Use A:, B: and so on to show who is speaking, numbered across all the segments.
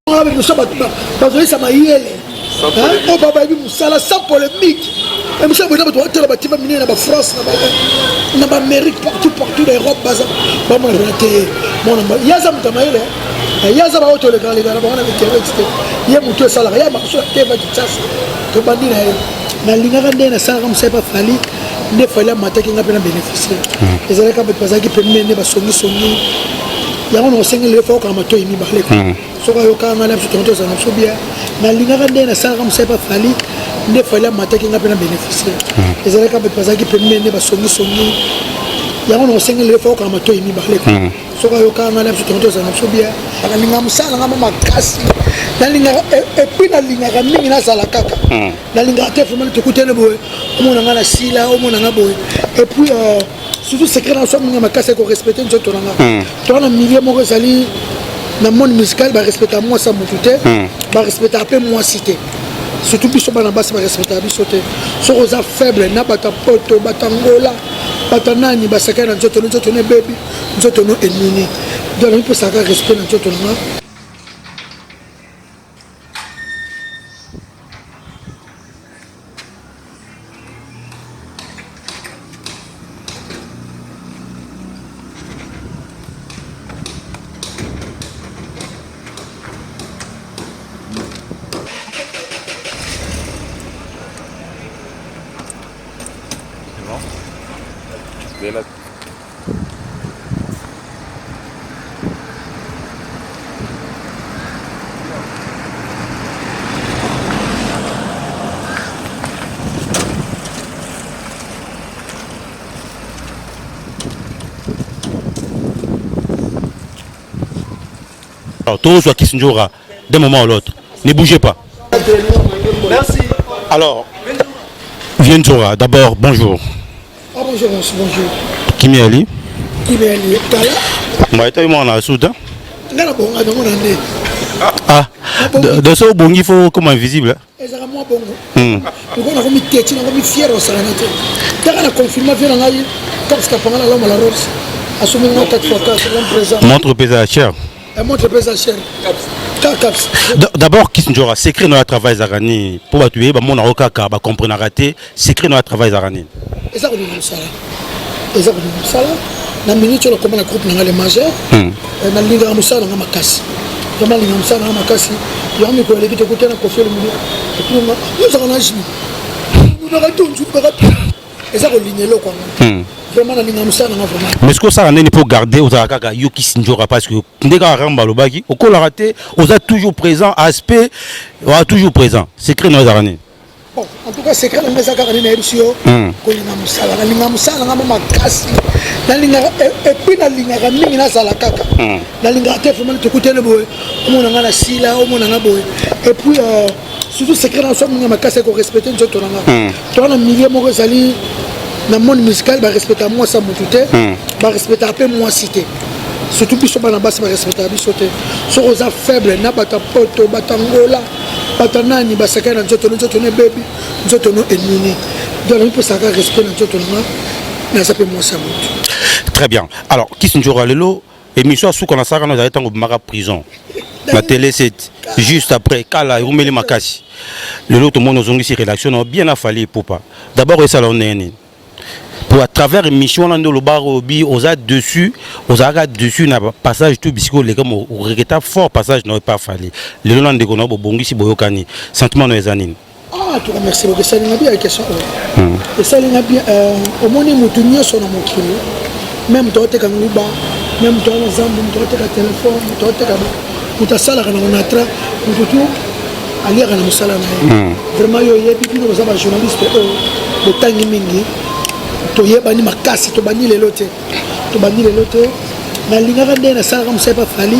A: Ça m'a oh baba ça sans polémique. Et monsieur Bouna doit être la bâtiment miné dans France, dans l'Amérique, partout, l'Europe, bah moi raté. Mon nom, Yazam Tamaïle, Yazam auto le grand les gars, on a été resté. Il y a mutué salarié, marche la tête va du chasse. Tu vas dire, na lingarande na ça comme c'est pas fallu, ne fallait mater qui n'a pas bénéficié. Les gens qui peuvent pas qui peuvent mener, bah songi. Il y a un enseignement le fort comme toi il m'y balait. Soit au cas où on a fait tout ça, on a fait bien. Na lingarande na ça comme c'est pas fallu. Ne fallait mater qui n'a pas bénéficié. Les gens qui peuvent pas qui peuvent mener, bah songi. Il y a un enseignement le fort comme toi il m'y balait. Soit au cas où on a fait tout ça, on a fait bien. Na lingam ça na mama casse. Na linga et puis na linga mingi na sala kaka. Na linga te vraiment te coûter le boy. On a la sila, on a boy. Et puis surtout secret dans soi mingi ma casse ko respecter nous autres là. Toi na milieu mo resali na monde musical ba respecter moi ça mon tuté, ba respecter après moi cité. Surtout biso bana basi ba respecter biso te. So rosa faible na bata poto batangola. Batanani ba secret dans autres ne baby. Nous autres no ennemi. Donc on peut ça respecter dans autres là.
B: Alors, tout soit qui s'enjouera d'un moment à l'autre. Ne bougez pas.
A: Merci.
B: Alors, Vienzora, d'abord, bonjour.
A: Ah, bonjour.
B: Kimi Ali.
A: Kimi Ali.
B: Moi, tu es mon assouda. Ah, de ce bon, il faut comme invisible. Montre pesa à chair. D'abord, qui s'enjouera secret dans le travail Zarani pour tuer, mon avocat va comprendre raté secret dans le travail Zarani.
A: Et ça, na minute le comment la groupe na les majeurs na linga musa na makasi vraiment linga musa na makasi yo mi ko leki te ko tena ko faire le milieu et puis yo ça na jini nous na tout tout ba et ça ko ligner le quoi vraiment na linga musa na vraiment
B: mais ce que ça n'est pour garder aux akaka yo qui s'njora parce que ndeka ramba lobaki au ko la raté aux a toujours présent aspect toujours présent secret dans Zarani.
A: Bon, en tout cas, c'est quand même ça qui est ici. Linga musala na mama kasi. Na linga et puis na linga mingi na sala kaka. Na linga te vraiment te coûter le boy. On a la sila, on a boy. Et puis surtout c'est quand on mingi ma kasi ko respecter nous autres là. Toi na milieu mo resali na monde musical ba respecter moi ça mon tuté, ba respecter après moi cité. Surtout biso bana basi ba respecter biso te. So rosa faible na bata poto batangola. Batanani ba secret dans autres ne baby. Nous autres no ennemi. Donc on peut ça respecter dans autres là. Mais ça peut moi ça.
B: Très bien. Alors, qui s'enjouera lelo émission sous qu'on a ça quand on a été en prison. La télé c'est juste après Kala Rumeli Makasi. Lelo tout le monde nous ont ici rédaction bien affalé pour pas. D'abord et ça l'on est pour à travers émission là le bar obi aux a dessus na passage tout bisco les comme au regretable fort passage n'aurait pas fallu le long de kono bongi si boyokani sentiment nos anines.
A: Ah tu remercie beaucoup ça n'a bien question et ça n'a bien au moins mutunyo sur mon kilo même toi te kanguba même toi les zambu toi te téléphone toi te kuta sala kana onatra mututu alia kana musala na vraiment yo yebi bino za ba journaliste le tangi mingi to yebani makasi to bani le lote na linga kande na sala comme c'est pas fallu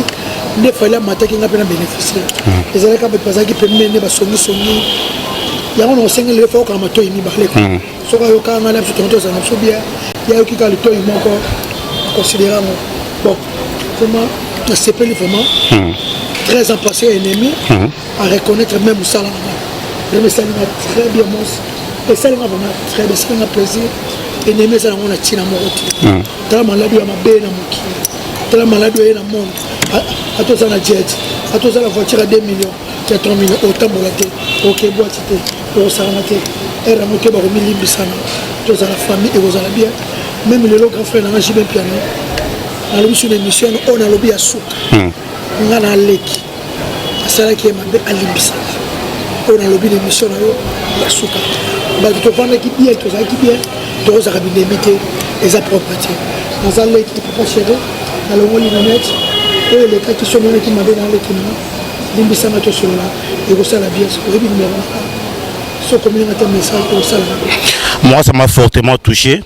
A: ne fallait mater qui n'a pas bénéficié les gens qui peuvent pas qui peuvent mener ba songi il y a un enseignement le fort comme toi il m'y balait so ka yo ka na la fait tout ça na so bien il y a qui ka le toi il moko considérant bon vraiment c'est pas vraiment très empressé ennemi à reconnaître même ça là vraiment ça m'a très bien mon et ça m'a vraiment très bien c'est un plaisir ennemi ça on a tina moroti tala malade ya mabé na moki tala malade ya na monde Attends, ça, la jet. Attends, ça, la voiture à 2 millions. Tu as 3 millions. Autant pour la tête. Ok, boîte, au Saramate. Elle a monté par 1 million de sana. Toi, ça, la famille, et vous allez bien. Même le grand frère, n'a pas piano. On a lobby sur l'émission, on a lobby à souk. On a un leki. C'est là qui est ma belle à l'imbissana. On a lobby l'émission à souk. Bah, tu te prends l'équipe bien, tu as l'équipe bien. Tu as la limité et sa propreté. Dans un leki, tu peux pas chérir. Dans le monde, il va mettre. Et les cas qui sont menés qui m'avaient dans l'équipe. L'imbissana, tu es sur là. Et vous savez bien, c'est le numéro 1. Ce communicateur message, vous savez.
B: Moi, ça m'a fortement touché.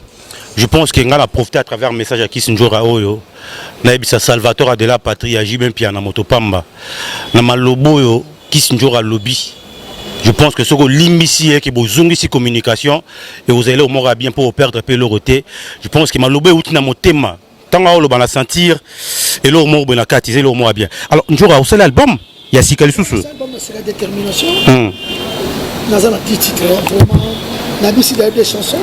B: Je pense qu'il a profité à travers un message à Kissinjora Oyo. Naibisa Salvatore de la patrie, à Jibin Piana Motopamba. Namalobo Kissinjora Lobby. Je pense que ce que l'immissi est que vous avez une communication et vous allez au moins bien pour perdre le roté. Je pense que ma lobby est dans mon thème. Tant que vous allez sentir et l'au moins bien catiser l'au moins bien. Alors, nous avons aussi l'album. Il y a Sikali Soussou.
A: L'album, c'est la détermination. Nous avons un petit titre, vraiment. Nous avons des chansons.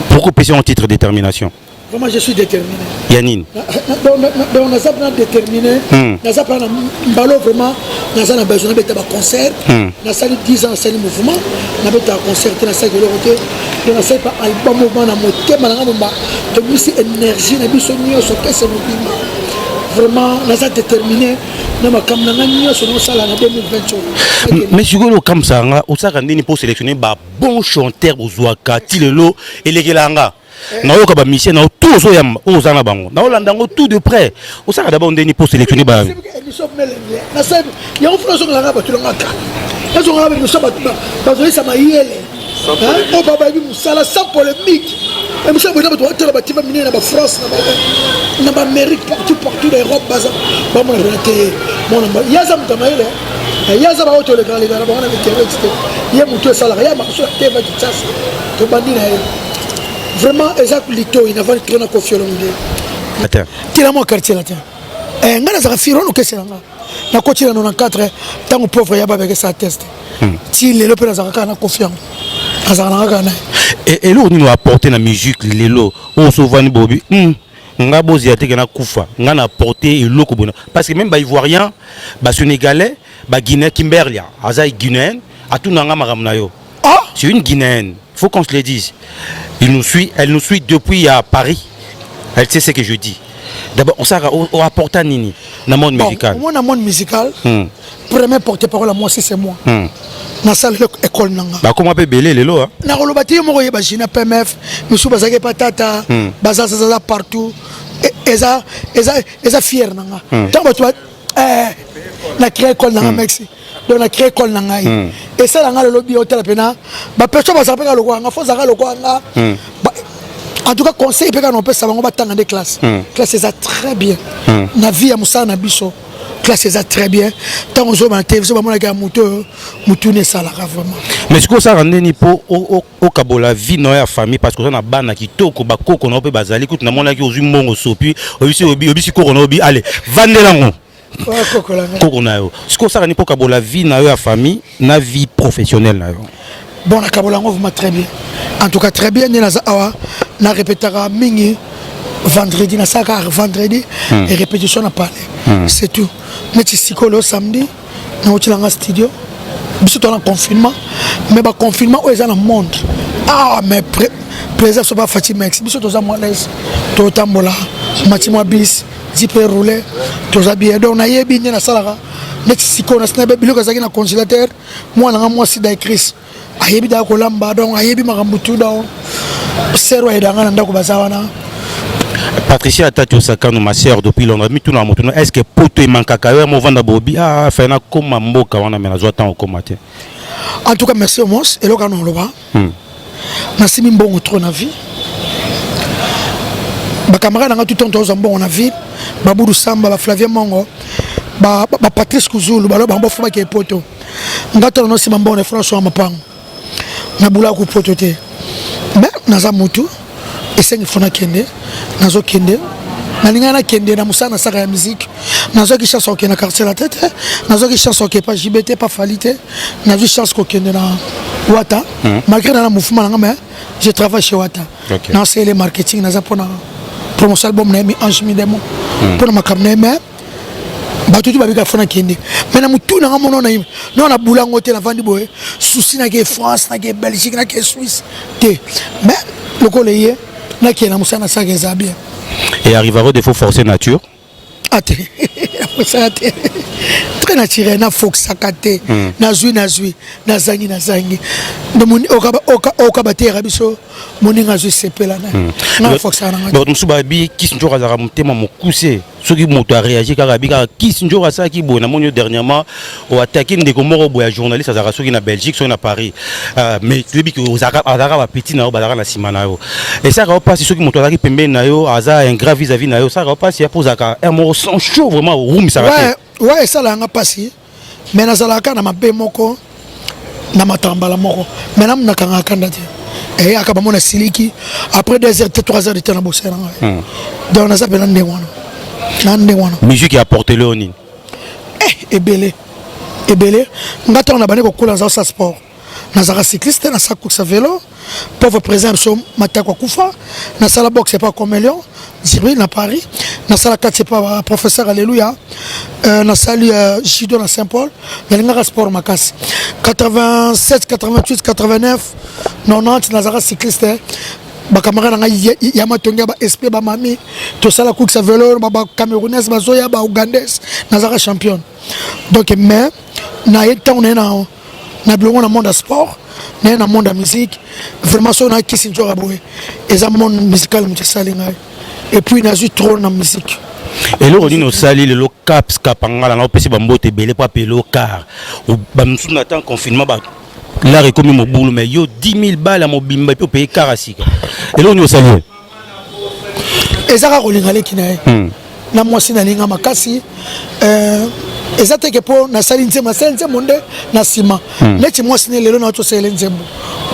B: Pourquoi passer en titre détermination?
A: Vraiment, je suis déterminé.
B: Yanine.
A: On a ça déterminé. On a ça vraiment. On a besoin de concert. On a ça 10 ans, c'est le mouvement. On a besoin de concert. On a ça de l'autre. On a ça par album mouvement. On a monté. On a mis énergie. On a mis ce nuage sur ce mouvement. Vraiment, on a ça déterminé.
B: Mais si vous comme ça, vous avez pour sélectionner un bon chanteur au Zouaka, Tilelo et les Gelanga. Nous avons une mission, nous avons tout tout de près. Vous avez d'abord pour sélectionner.
A: Sans polémique. Mais ça, vous avez la France, l'Amérique, partout, l'Europe, vraiment, il n'a pas de confiance. Tu as mon quartier latin. Et nous avons fait un peu na côté 94 tant que pauvre yaba avec sa test. Si les lopes na confiance.
B: Et là, on nous a apporté la musique, les lots, on se voit Bobby. Nga bozi ate na kufa, nga na apporté et loko bona. Parce que même ba ivoirien, ba sénégalais, ba guinéen Kimberlia, aza guinéen, a tout nanga maramna yo. Ah, c'est une guinéenne. Faut qu'on se le dise. Elle nous suit depuis à Paris. Elle sait ce que je dis. D'abord, on s'est apporté Nini dans le monde musical.
A: Moi, dans le monde musical, premier porte-parole à moi, c'est moi. Dans la école.
B: Comment on peut belé les lots?
A: Dans le bâtiment, je suis un PMF, je suis un patata, je suis partout. Et ça, fier. Tant que tu as créé l'école dans le Mexique. Donc, on a créé l'école dans le et ça, on a le lobby hôtel. Personne ne s'appelle le roi. En tout cas, conseil, on peut savoir qu'on va dans des classes. Classe, c'est ça très bien. La vie à Moussa, na biso. Classe, c'est ça très bien. Tant qu'on a télévision, on a moutoune ça là vraiment.
B: Mais ce que ça rend ni pour au Cabo la vie dans la famille parce que on a bana qui toko bako qu'on a peu bazali. Écoute, na mon a qui aux humains au sopi, obi corona obi allez, vendre lango. Coconayo. Ce que ça rend ni pour Cabo la vie dans la famille, na vie professionnelle là.
A: Bon, la Cabo lango va très bien. En tout cas, très bien. Na répétera mingi vendredi, na saka vendredi et répétition na parler. C'est tout. Mais si le samedi, na au studio. Biso dans le confinement, mais le confinement où est dans le monde. Ah mais présent sont pas fatigué mec. Biso dans moi l'aise. Tout tambola, matimo bis, zipe rouler, tout ça bien. Donc na yebi na sala. Mais si qu'on a snabé bilo kazaki na congélateur, moi na moi si d'écrit. Ayebi da kolamba donc ayebi makambutu donc.
B: Patricia Tati Osakano, ma sœur depuis longtemps, est-ce que poto et mankakawe mo vanda bobi a fait na comme mboka wana mena zo temps au comate.
A: En tout cas merci au mos et lokano loba. Merci mbongo trop na vie. Ba camarade nga tout temps aux mbongo na vie. Ba Boudou Samba, ba Flavien Mongo, ba Patrice Kuzulu, ba lo ba mbofa ke poto. Ngato no si mbongo François Mapango. Na bula ku poto te. Mais naza mutu et fona kende nazo kende nalingana kende na musana saka ya musique nazo ki chance au na quartier la tête nazo ki chance au pas JBT pas falité nazo chance ko kende na Wata malgré na mouvement nga mais je travaille chez Wata dans c'est le marketing naza pona promotion album na mi Ange Midemo pour ma kamne mais batutu babika fona kende mais na mutu na ngamono na non na bulango te na vandi boye souci na ke France na ke Belgique na ke Suisse te mais le collier na ke na musana sa ke zabia
B: et arrivera des faux forcer nature
A: ate ça très naturel na fox sakate na zui na zangi de moni okaba te rabiso moni nga zui sepela na fox na nga
B: donc musuba bi kisinjo razara mutema mokuse soki moto a réagi kaka bi kaka kisinjo rasa ki bona moni dernièrement o attaquer ndeko moko boya journaliste azara soki na Belgique soki na Paris mais tu bi que ozaka ba petit na bazaka na simana yo et ça va passer soki moto azaki pembeni na yo aza un grave vis-à-vis na yo ça va passer pour zaka un mot sans chaud vraiment room ça va
A: ouais ça là nga passer mais nazalaka na mabe moko na matambala moko mais na kanga kanda te et akaba mona siliki après 2 heures 3 heures de temps na bosser na donc na zapela ndengwana
B: musique qui a porté le oni
A: ebele ngata on a bané ko kula za sport nazara cycliste na sa course à vélo pauvre présent so matako kufa na sala boxe c'est pas comme Lyon Zirui na Paris na sala 4 c'est pas professeur alléluia na sali judo na Saint-Paul na linga sport makasi 87 88 89 90 nazara cycliste ba camarade nga yama tonga ba SP ba mami to sala course à vélo ba camerounaise ba zoya ba ougandaise nazara champion donc mais na yeton na blongo na monde sport na monde de musique vraiment so na kisi njora boye eza monde musical mutsalinga et puis na ju trop na musique
B: et le rodino sali le caps kapangala na opesi ba mbote belé pa pelo car ba msu na temps confinement ba là recomi mo boulot mais yo 10 000 balles à mobimba pe payer car asika et le rodino sali
A: ezaka kolingale kinae na mwasi na linga makasi ezate ke po na sali nzema monde na sima neti mwasi ne lelo na to sele nzembo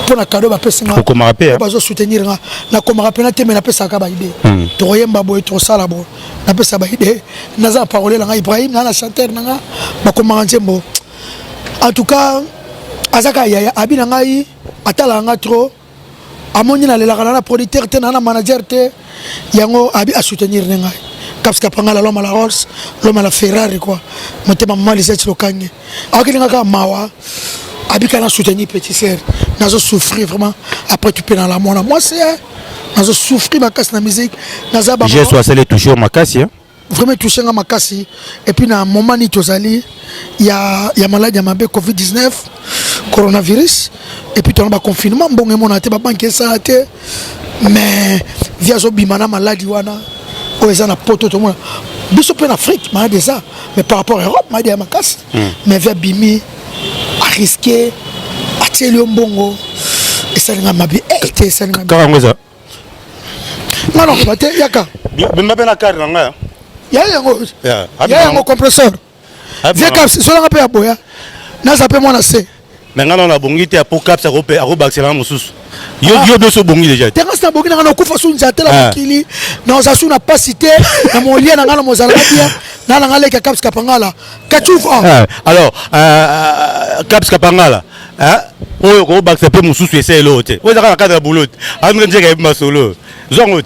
A: po na cadeau ba pesinga
B: ko marape
A: ba zo soutenir nga na ko marape na teme na pesa ka ba idée to yemba boy to sala bo na pesa ba idée na za parole la nga Ibrahim na chanteur na nga ba ko nzembo en tout cas azaka yaya abina ngai atala nga trop amoni na lela kana na producteur te na manager te yango abi a soutenir ngai Caps Kapangala l'homme à la Rolls, l'homme à la Ferrari quoi. Motema maliseti lokange. Akilinga ka mawa abika na soutenir petit sœur. Nazo souffrir vraiment après tu peux dans la mona. Moi c'est nazo souffrir ma casse na musique, naza ba.
B: J'ai soit c'est toujours ma casse hein.
A: Vraiment touché ma casse et puis na moment ni tozali il y a maladie ya mabe Covid-19 coronavirus et puis tu as un confinement bon et mon ate ba banque ça ate mais via zo bimana maladie wana ils ont un poteau tout le monde. Biso en Afrique, mais ça. Mais par rapport à l'Europe, il y a ma casse. Mais vers Bimi, à risquer, à tirer le bongo. Et ça n'a pas bien. Et ça n'a pas bien. Non, non, il y a qu'à.
B: Il
A: y a un compresseur. Viens comme si on a pas boya. N'a pas moi na c'est.
B: Mais on a bongi te pour cap ça roba excellent musus. Yo de so bongi déjà.
A: Te rasta bongi na ko fa so nzate la kili. Na ozasu na pas cité na mon lien na ngala mozala bien. Na na ngala Caps Kapangala. Kachufa.
B: Alors Caps Kapangala. Hein? Oyo ko ba accepter mususu essayer l'autre. Oza ka cadre boulot. Amre ndeka ma solo. Zongot.